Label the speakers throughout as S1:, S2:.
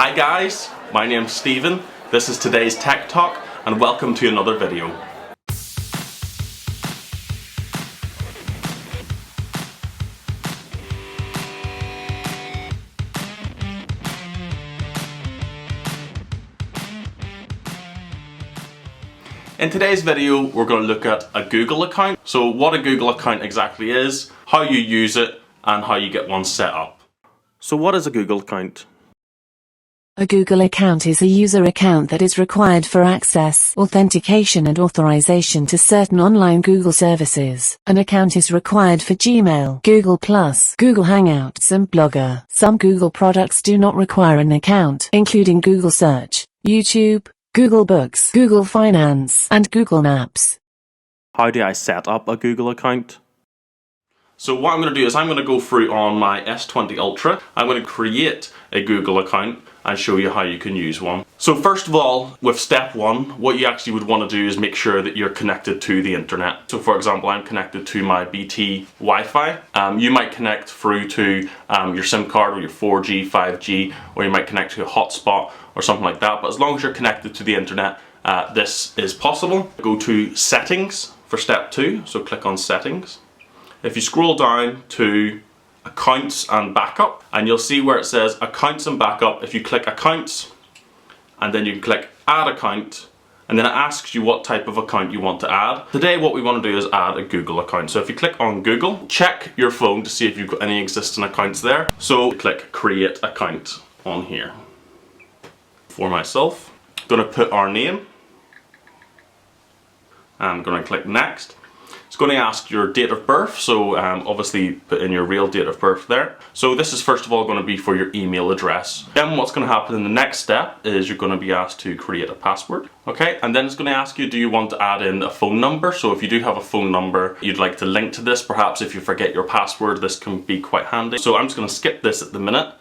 S1: Hi guys, my name's Steven, this is today's Tech Talk and welcome to another video. In today's video we're going to look at a Google account. So what a Google account exactly is, how you use it and how you get one set up. So what is a Google account?
S2: A Google account is a user account that is required for access, authentication and authorization to certain online Google services. An account is required for Gmail, Google+, Google Hangouts and Blogger. Some Google products do not require an account, including Google Search, YouTube, Google Books, Google Finance, and Google Maps.
S1: How do I set up a Google account? So what I'm going to do is I'm going to go through on my S20 Ultra. I'm going to create a Google account and show you how you can use one. So first of all, with step one, what you actually would want to do is make sure that you're connected to the internet. So for example, I'm connected to my BT Wi-Fi. You might connect through to your SIM card or your 4G, 5G, or you might connect to a hotspot or something like that. But as long as you're connected to the internet, this is possible. Go to settings for step two. So click on settings. If you scroll down to accounts and backup, and you'll see where it says accounts and backup. If you click accounts and then you can click add account, and then it asks you what type of account you want to add. Today what we want to do is add a Google account. So if you click on Google, check your phone to see if you've got any existing accounts there. So click create account on here. For myself, I'm going to put our name. I'm going to click next. It's going to ask your date of birth, so obviously put in your real date of birth there. So this is first of all going to be for your email address. Then what's going to happen in the next step is you're going to be asked to create a password. Okay, and then it's going to ask you, do you want to add in a phone number? So if you do have a phone number you'd like to link to this, perhaps if you forget your password, this can be quite handy. So I'm just going to skip this at the minute.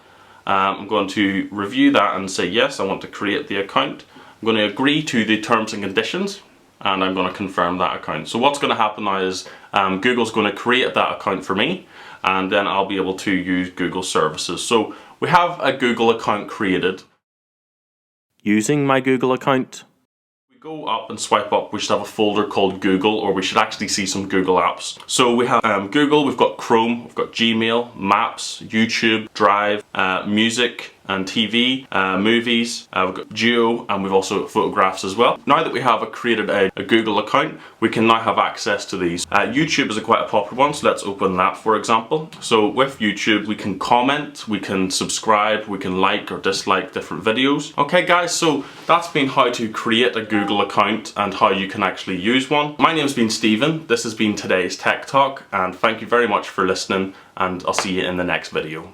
S1: I'm going to review that and say yes, I want to create the account. I'm going to agree to the terms and conditions, and I'm going to confirm that account. So what's going to happen now is Google's going to create that account for me, and then I'll be able to use Google services. So we have a Google account created. Using my Google account, we go up and swipe up, we should have a folder called Google, or we should actually see some Google apps. So we have Google, we've got Chrome, we've got Gmail, Maps, YouTube, Drive, Music and TV, movies, we've got Geo, and we've also got photographs as well. Now that we have created a Google account, we can now have access to these. YouTube is quite a popular one, so let's open that for example. So with YouTube we can comment, we can subscribe, we can like or dislike different videos. Okay guys, so that's been how to create a Google account and how you can actually use one. My name's been Steven, this has been today's Tech Talk, and thank you very much for listening, and I'll see you in the next video.